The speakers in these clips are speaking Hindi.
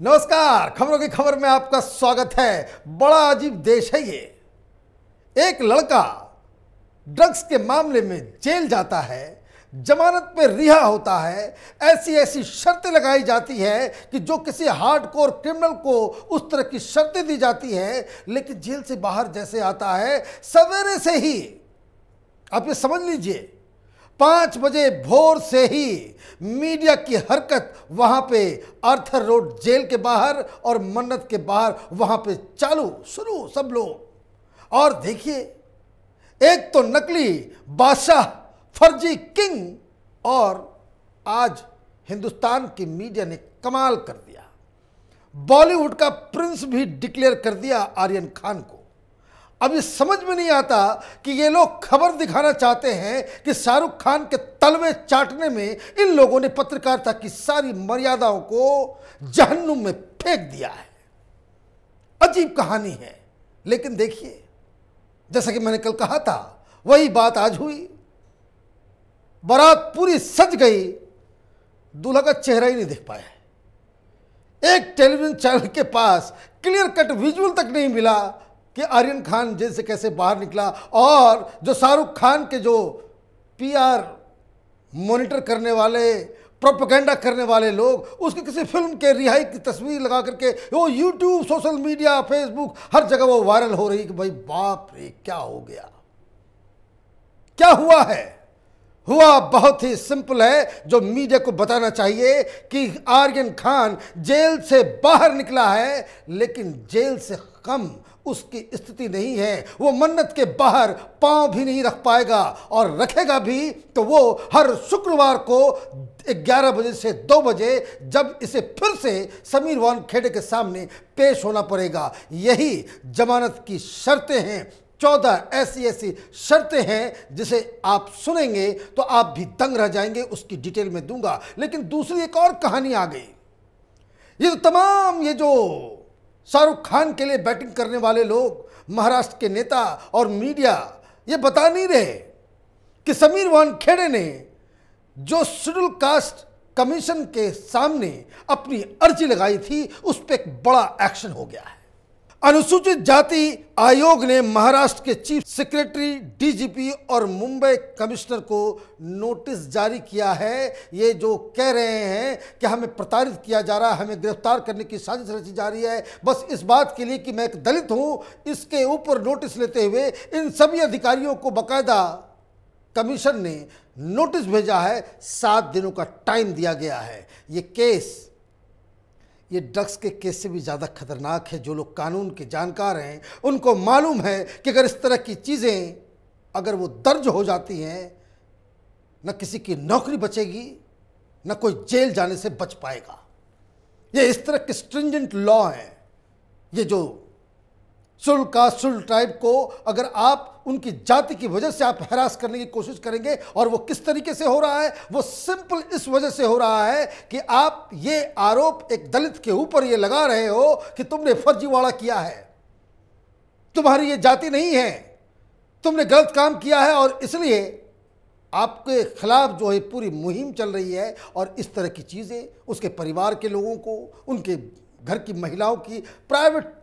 नमस्कार, खबरों की खबर में आपका स्वागत है। बड़ा अजीब देश है ये। एक लड़का ड्रग्स के मामले में जेल जाता है, जमानत पे रिहा होता है। ऐसी ऐसी शर्तें लगाई जाती है कि जो किसी हार्डकोर क्रिमिनल को उस तरह की शर्तें दी जाती है, लेकिन जेल से बाहर जैसे आता है सवेरे से ही, आप ये समझ लीजिए 5 बजे भोर से ही मीडिया की हरकत वहां पे आर्थर रोड जेल के बाहर और मन्नत के बाहर वहां पे शुरू सब लोग। और देखिए, एक तो नकली बादशाह, फर्जी किंग, और आज हिंदुस्तान की मीडिया ने कमाल कर दिया। बॉलीवुड का प्रिंस भी डिक्लेयर कर दिया आर्यन खान को। अब ये समझ में नहीं आता कि ये लोग खबर दिखाना चाहते हैं कि शाहरुख खान के तलवे चाटने में इन लोगों ने पत्रकारिता की सारी मर्यादाओं को जहन्नुम में फेंक दिया है। अजीब कहानी है। लेकिन देखिए, जैसा कि मैंने कल कहा था, वही बात आज हुई। बारात पूरी सज गई, दूल्हा का चेहरा ही नहीं देख पाया। एक टेलीविजन चैनल के पास क्लियर कट विजुअल तक नहीं मिला कि आर्यन खान जेल से कैसे बाहर निकला, और जो शाहरुख खान के जो पीआर मॉनिटर करने वाले, प्रोपेगेंडा करने वाले लोग उसकी किसी फिल्म के रिहाई की तस्वीर लगा करके वो यूट्यूब, सोशल मीडिया, फेसबुक, हर जगह वो वायरल हो रही कि भाई बाप रे क्या हो गया, क्या हुआ है। हुआ बहुत ही सिंपल है, जो मीडिया को बताना चाहिए कि आर्यन खान जेल से बाहर निकला है, लेकिन जेल से कम उसकी स्थिति नहीं है। वो मन्नत के बाहर पांव भी नहीं रख पाएगा, और रखेगा भी तो वो हर शुक्रवार को 11 बजे से 2 बजे, जब इसे फिर से समीर वानखेड़े के सामने पेश होना पड़ेगा। यही जमानत की शर्तें हैं। 14 ऐसी शर्तें हैं जिसे आप सुनेंगे तो आप भी दंग रह जाएंगे। उसकी डिटेल में दूंगा। लेकिन दूसरी एक और कहानी आ गई। ये तो तमाम ये जो शाहरुख खान के लिए बैटिंग करने वाले लोग, महाराष्ट्र के नेता और मीडिया, ये बता नहीं रहे कि समीर वानखेड़े ने जो शेड्यूल कास्ट कमीशन के सामने अपनी अर्जी लगाई थी, उस पर एक बड़ा एक्शन हो गया है। अनुसूचित जाति आयोग ने महाराष्ट्र के चीफ सेक्रेटरी, डीजीपी और मुंबई कमिश्नर को नोटिस जारी किया है। ये जो कह रहे हैं कि हमें प्रताड़ित किया जा रहा है, हमें गिरफ्तार करने की साजिश रची जा रही है, बस इस बात के लिए कि मैं एक दलित हूं, इसके ऊपर नोटिस लेते हुए इन सभी अधिकारियों को बाकायदा कमीशन ने नोटिस भेजा है। 7 दिनों का टाइम दिया गया है। ये केस, ये ड्रग्स के केस से भी ज़्यादा खतरनाक है। जो लोग कानून के जानकार हैं उनको मालूम है कि अगर इस तरह की चीज़ें अगर वो दर्ज हो जाती हैं, न किसी की नौकरी बचेगी, न कोई जेल जाने से बच पाएगा। ये इस तरह के स्ट्रिंजेंट लॉ हैं। ये जो शेड्यूल कास्ट, शेड्यूल ट्राइब को अगर आप उनकी जाति की वजह से आप हैरास करने की कोशिश करेंगे, और वो किस तरीके से हो रहा है, वो सिंपल इस वजह से हो रहा है कि आप ये आरोप एक दलित के ऊपर ये लगा रहे हो कि तुमने फर्जीवाड़ा किया है, तुम्हारी ये जाति नहीं है, तुमने गलत काम किया है, और इसलिए आपके खिलाफ जो है पूरी मुहिम चल रही है। और इस तरह की चीज़ें उसके परिवार के लोगों को, उनके घर की महिलाओं की प्राइवेट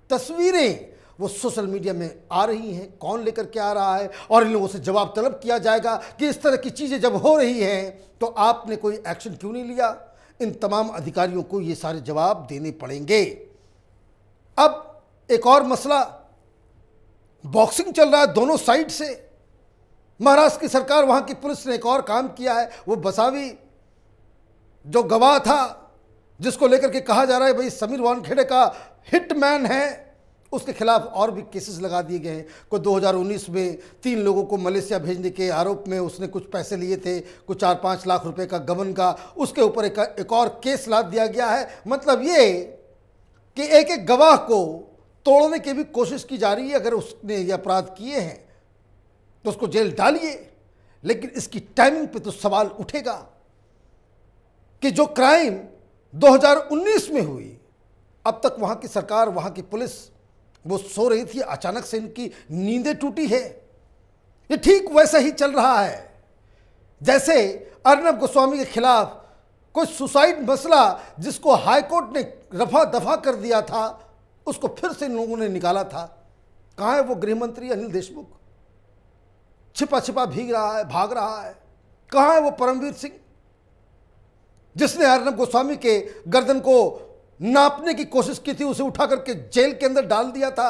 तस्वीरें वो सोशल मीडिया में आ रही हैं। कौन लेकर के आ रहा है, और इन लोगों से जवाब तलब किया जाएगा कि इस तरह की चीज़ें जब हो रही हैं तो आपने कोई एक्शन क्यों नहीं लिया। इन तमाम अधिकारियों को ये सारे जवाब देने पड़ेंगे। अब एक और मसला, बॉक्सिंग चल रहा है दोनों साइड से। महाराष्ट्र की सरकार, वहाँ की पुलिस ने एक और काम किया है। वो बसावी जो गवाह था, जिसको लेकर के कहा जा रहा है भाई समीर वानखेड़े का हिटमैन है, उसके खिलाफ और भी केसेस लगा दिए गए हैं। कोई 2019 में 3 लोगों को मलेशिया भेजने के आरोप में उसने कुछ पैसे लिए थे, कुछ 4-5 लाख रुपए का गबन का, उसके ऊपर एक और केस लाद दिया गया है। मतलब ये कि एक एक गवाह को तोड़ने की भी कोशिश की जा रही है। अगर उसने ये अपराध किए हैं तो उसको जेल डालिए, लेकिन इसकी टाइमिंग पे तो सवाल उठेगा कि जो क्राइम 2019 में हुई, अब तक वहाँ की सरकार, वहाँ की पुलिस वो सो रही थी, अचानक से इनकी नींदें टूटी है। ये ठीक वैसा ही चल रहा है जैसे अर्नब गोस्वामी के खिलाफ कोई सुसाइड मसला जिसको हाईकोर्ट ने रफा दफा कर दिया था, उसको फिर से इन लोगों ने निकाला था। कहाँ है वो गृह मंत्री अनिल देशमुख? छिपा छिपा भीग रहा है, भाग रहा है। कहाँ है वो परमवीर सिंह जिसने अर्नब गोस्वामी के गर्दन को नापने की कोशिश की थी, उसे उठा करके जेल के अंदर डाल दिया था?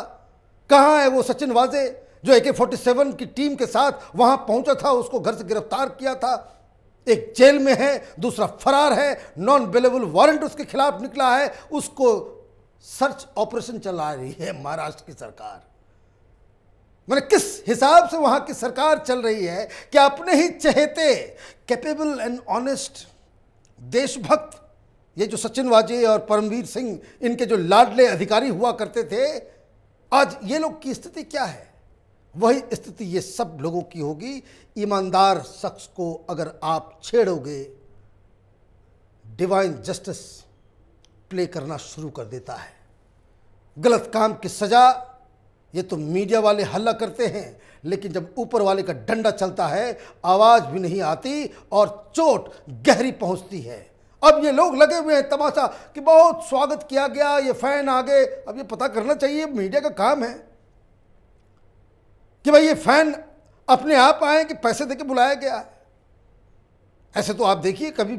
कहाँ है वो सचिन वाजे जो AK-47 की टीम के साथ वहां पहुंचा था, उसको घर से गिरफ्तार किया था? एक जेल में है, दूसरा फरार है, नॉन बेलेबल वारंट उसके खिलाफ निकला है, उसको सर्च ऑपरेशन चला रही है महाराष्ट्र की सरकार। मैंने किस हिसाब से वहां की सरकार चल रही है कि अपने ही चहेते कैपेबल एंड ऑनेस्ट देशभक्त ये जो सचिन वाजे और परमवीर सिंह, इनके जो लाडले अधिकारी हुआ करते थे, आज ये लोग की स्थिति क्या है? वही स्थिति ये सब लोगों की होगी। ईमानदार शख्स को अगर आप छेड़ोगे, डिवाइन जस्टिस प्ले करना शुरू कर देता है। गलत काम की सजा ये तो मीडिया वाले हल्ला करते हैं, लेकिन जब ऊपर वाले का डंडा चलता है आवाज भी नहीं आती और चोट गहरी पहुंचती है। अब ये लोग लगे हुए हैं तमाशा कि बहुत स्वागत किया गया, ये फैन आ गए। अब ये पता करना चाहिए, मीडिया का काम है कि भाई ये फैन अपने आप आए कि पैसे देके बुलाया गया है। ऐसे तो आप देखिए, कभी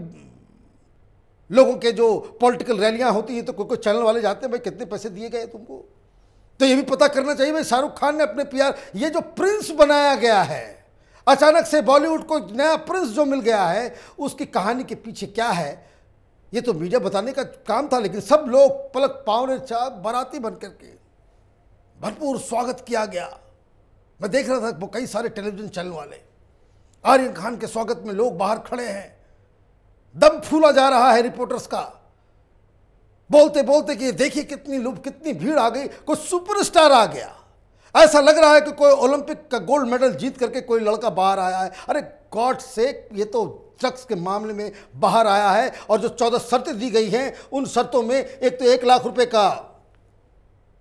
लोगों के जो पॉलिटिकल रैलियां होती हैं तो कोई चैनल वाले जाते हैं, भाई कितने पैसे दिए गए तुमको? तो ये भी पता करना चाहिए भाई शाहरुख खान ने अपने PR, ये जो प्रिंस बनाया गया है, अचानक से बॉलीवुड को नया प्रिंस जो मिल गया है, उसकी कहानी के पीछे क्या है ये तो मीडिया बताने का काम था। लेकिन सब लोग पलक पावने चाह बाराती बन करके भरपूर स्वागत किया गया। मैं देख रहा था कई सारे टेलीविजन चैनल वाले, आर्यन खान के स्वागत में लोग बाहर खड़े हैं, दम फूला जा रहा है रिपोर्टर्स का, बोलते बोलते कि देखिए कितनी भीड़ आ गई, कोई सुपरस्टार आ गया। ऐसा लग रहा है कि कोई ओलंपिक का गोल्ड मेडल जीत करके कोई लड़का बाहर आया है। अरे गॉड सेक, ये तो ड्रग्स के मामले में बाहर आया है और जो 14 शर्तें दी गई हैं, उन शर्तों में एक तो 1 लाख रुपए का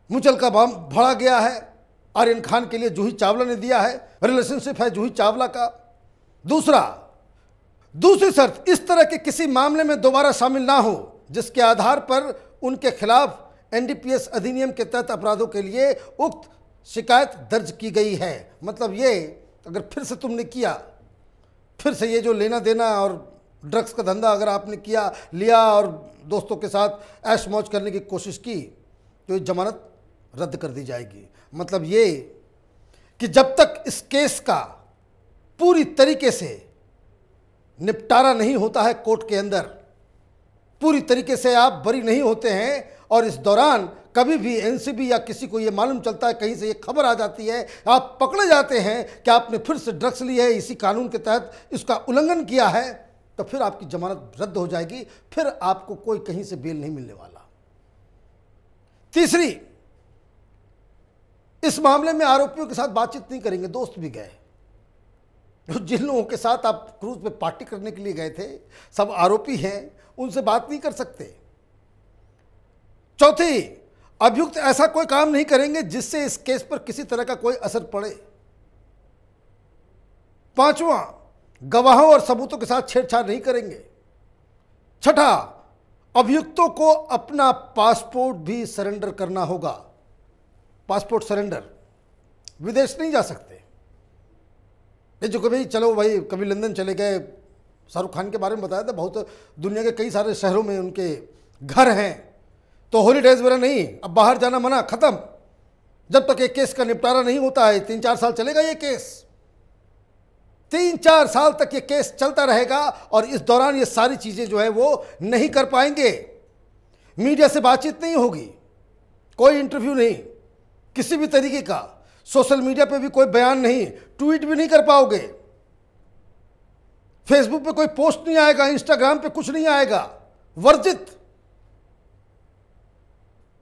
मुचलका बम भरा गया है, आर्यन खान के लिए जूही चावला ने दिया है, रिलेशनशिप है जूही चावला का। दूसरी शर्त, इस तरह के किसी मामले में दोबारा शामिल ना हो जिसके आधार पर उनके खिलाफ NDPS अधिनियम के तहत अपराधों के लिए उक्त शिकायत दर्ज की गई है। मतलब ये अगर फिर से तुमने किया, फिर से ये जो लेना देना और ड्रग्स का धंधा अगर आपने लिया और दोस्तों के साथ ऐश मौज करने की कोशिश की, तो ये जमानत रद्द कर दी जाएगी। मतलब ये कि जब तक इस केस का पूरी तरीके से निपटारा नहीं होता है कोर्ट के अंदर, पूरी तरीके से आप बरी नहीं होते हैं, और इस दौरान कभी भी NCB या किसी को ये मालूम चलता है, कहीं से ये खबर आ जाती है, आप पकड़े जाते हैं कि आपने फिर से ड्रग्स ली है, इसी कानून के तहत इसका उल्लंघन किया है, तो फिर आपकी जमानत रद्द हो जाएगी, फिर आपको कोई कहीं से बेल नहीं मिलने वाला। तीसरी, इस मामले में आरोपियों के साथ बातचीत नहीं करेंगे। दोस्त भी गए, जिन लोगों के साथ आप क्रूज पे पार्टी करने के लिए गए थे, सब आरोपी हैं, उनसे बात नहीं कर सकते। चौथी, अभियुक्त ऐसा कोई काम नहीं करेंगे जिससे इस केस पर किसी तरह का कोई असर पड़े। पांचवा, गवाहों और सबूतों के साथ छेड़छाड़ नहीं करेंगे। छठा, अभियुक्तों को अपना पासपोर्ट भी सरेंडर करना होगा। पासपोर्ट सरेंडर, विदेश नहीं जा सकते। ये जो कभी चलो भाई कभी लंदन चले गए, शाहरुख खान के बारे में बताया था, बहुत दुनिया के कई सारे शहरों में उनके घर हैं, तो हॉलीडेज वगैरह नहीं, अब बाहर जाना मना, खत्म। जब तक ये केस का निपटारा नहीं होता है, 3-4 साल चलेगा ये केस, 3-4 साल तक ये केस चलता रहेगा, और इस दौरान ये सारी चीजें जो है वो नहीं कर पाएंगे। मीडिया से बातचीत नहीं होगी, कोई इंटरव्यू नहीं, किसी भी तरीके का, सोशल मीडिया पे भी कोई बयान नहीं, ट्वीट भी नहीं कर पाओगे, फेसबुक पे कोई पोस्ट नहीं आएगा, इंस्टाग्राम पे कुछ नहीं आएगा, वर्जित।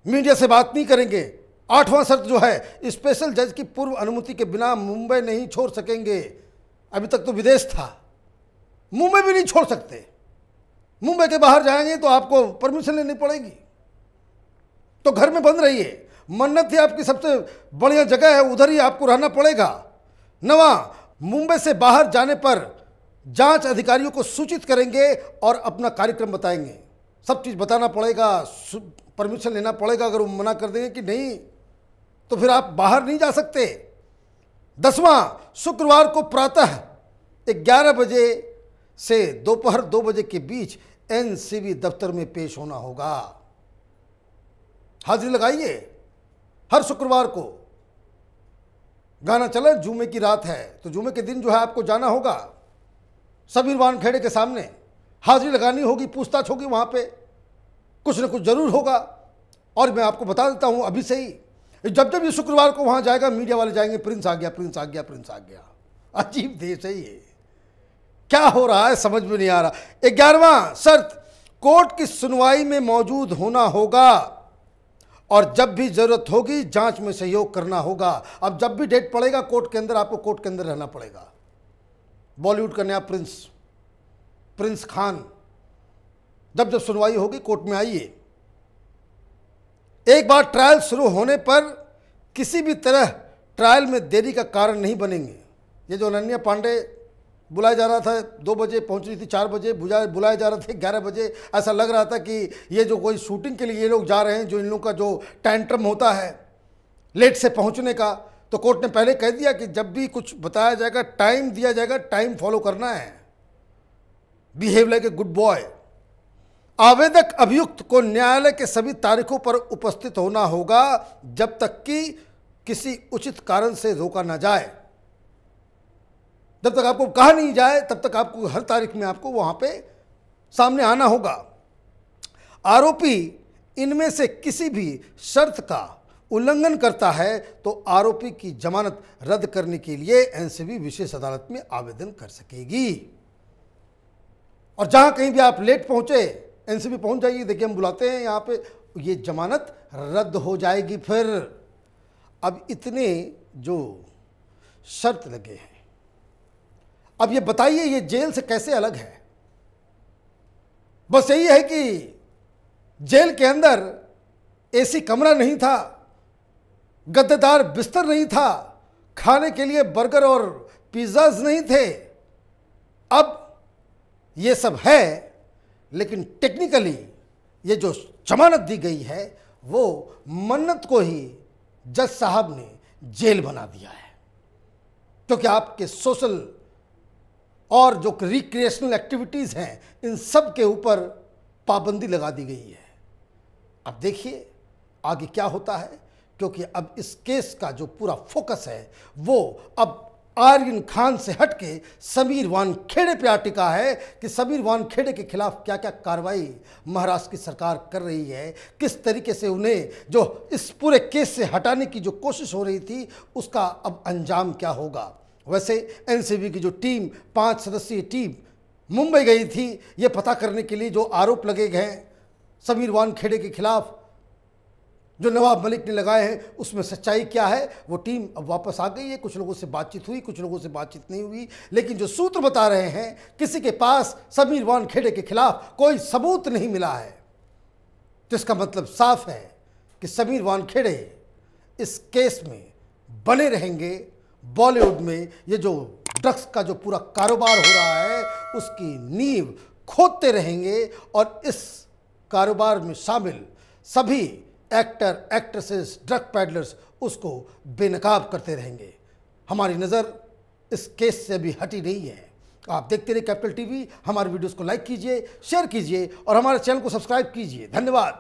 मीडिया से बात नहीं करेंगे। 8वां शर्त जो है, स्पेशल जज की पूर्व अनुमति के बिना मुंबई नहीं छोड़ सकेंगे। अभी तक तो विदेश था, मुंबई भी नहीं छोड़ सकते। मुंबई के बाहर जाएंगे तो आपको परमिशन लेनी पड़ेगी, तो घर में बंद रहिए। मन्नत ही आपकी सबसे बढ़िया जगह है, उधर ही आपको रहना पड़ेगा। 9वां, मुंबई से बाहर जाने पर जांच अधिकारियों को सूचित करेंगे और अपना कार्यक्रम बताएंगे। सब चीज़ बताना पड़ेगा, परमिशन लेना पड़ेगा। अगर वो मना कर देंगे कि नहीं तो फिर आप बाहर नहीं जा सकते। 10वां, शुक्रवार को प्रातः 11 बजे से दोपहर 2 बजे के बीच एनसीबी दफ्तर में पेश होना होगा। हाजिरी लगाइए। हर शुक्रवार को गाना चला, जुमे की रात है तो जुमे के दिन जो है आपको जाना होगा समीर वानखेड़े के सामने, हाजिरी लगानी होगी, पूछताछ होगी, वहाँ पे कुछ न कुछ जरूर होगा। और मैं आपको बता देता हूँ अभी से ही, जब जब ये शुक्रवार को वहाँ जाएगा मीडिया वाले जाएंगे, प्रिंस आ गया, प्रिंस आ गया, प्रिंस आ गया। अजीब देश है ये, क्या हो रहा है समझ में नहीं आ रहा। 11वां शर्त, कोर्ट की सुनवाई में मौजूद होना होगा और जब भी जरूरत होगी जांच में सहयोग करना होगा। अब जब भी डेट पड़ेगा कोर्ट के अंदर, आपको कोर्ट के अंदर रहना पड़ेगा। बॉलीवुड का नया प्रिंस खान, जब जब सुनवाई होगी कोर्ट में आइए। एक बार ट्रायल शुरू होने पर किसी भी तरह ट्रायल में देरी का कारण नहीं बनेंगे। ये जो अनन्या पांडे बुलाया जा रहा था, 2 बजे पहुंच रही थी, 4 बजे बुलाया जा रहा था 11 बजे, ऐसा लग रहा था कि ये जो कोई शूटिंग के लिए ये लोग जा रहे हैं, जो इन लोगों का जो टैंट्रम होता है लेट से पहुंचने का, तो कोर्ट ने पहले कह दिया कि जब भी कुछ बताया जाएगा, टाइम दिया जाएगा, टाइम फॉलो करना है, behave like a good boy. आवेदक अभियुक्त को न्यायालय के सभी तारीखों पर उपस्थित होना होगा जब तक कि किसी उचित कारण से रोका न जाए। जब तक आपको कहा नहीं जाए तब तक आपको हर तारीख में आपको वहां पे सामने आना होगा। आरोपी इनमें से किसी भी शर्त का उल्लंघन करता है तो आरोपी की जमानत रद्द करने के लिए एनसीबी विशेष अदालत में आवेदन कर सकेगी। और जहां कहीं भी आप लेट पहुंचे, एनसीबी पहुंच जाइए, देखिए हम बुलाते हैं यहाँ पे, ये जमानत रद्द हो जाएगी। फिर अब इतने जो शर्त लगे हैं, अब ये बताइए ये जेल से कैसे अलग है। बस यही है कि जेल के अंदर एसी कमरा नहीं था, गद्देदार बिस्तर नहीं था, खाने के लिए बर्गर और पिज्जाज नहीं थे। अब ये सब है, लेकिन टेक्निकली ये जो जमानत दी गई है वो मन्नत को ही जज साहब ने जेल बना दिया है, क्योंकि आपके सोशल और जो रिक्रिएशनल एक्टिविटीज़ हैं इन सब के ऊपर पाबंदी लगा दी गई है। अब देखिए आगे क्या होता है, क्योंकि अब इस केस का जो पूरा फोकस है वो अब आर्यन खान से हटके समीर वानखेड़े पे आ टिका है कि समीर वानखेड़े के खिलाफ क्या क्या कार्रवाई महाराष्ट्र की सरकार कर रही है, किस तरीके से उन्हें जो इस पूरे केस से हटाने की जो कोशिश हो रही थी उसका अब अंजाम क्या होगा। वैसे एनसीबी की जो टीम 5 सदस्यीय टीम मुंबई गई थी ये पता करने के लिए जो आरोप लगे गए हैं समीर वानखेड़े के खिलाफ, जो नवाब मलिक ने लगाए हैं, उसमें सच्चाई क्या है, वो टीम अब वापस आ गई है। कुछ लोगों से बातचीत हुई, कुछ लोगों से बातचीत नहीं हुई, लेकिन जो सूत्र बता रहे हैं किसी के पास समीर वानखेड़े के खिलाफ कोई सबूत नहीं मिला है। तो इसका मतलब साफ है कि समीर वानखेड़े इस केस में बने रहेंगे। बॉलीवुड में ये जो ड्रग्स का जो पूरा कारोबार हो रहा है उसकी नींव खोदते रहेंगे और इस कारोबार में शामिल सभी एक्टर, एक्ट्रेसेस, ड्रग पैडलर्स उसको बेनकाब करते रहेंगे। हमारी नज़र इस केस से अभी हटी नहीं है। आप देखते रहिए कैपिटल टीवी। हमारे वीडियोस को लाइक कीजिए, शेयर कीजिए और हमारे चैनल को सब्सक्राइब कीजिए। धन्यवाद।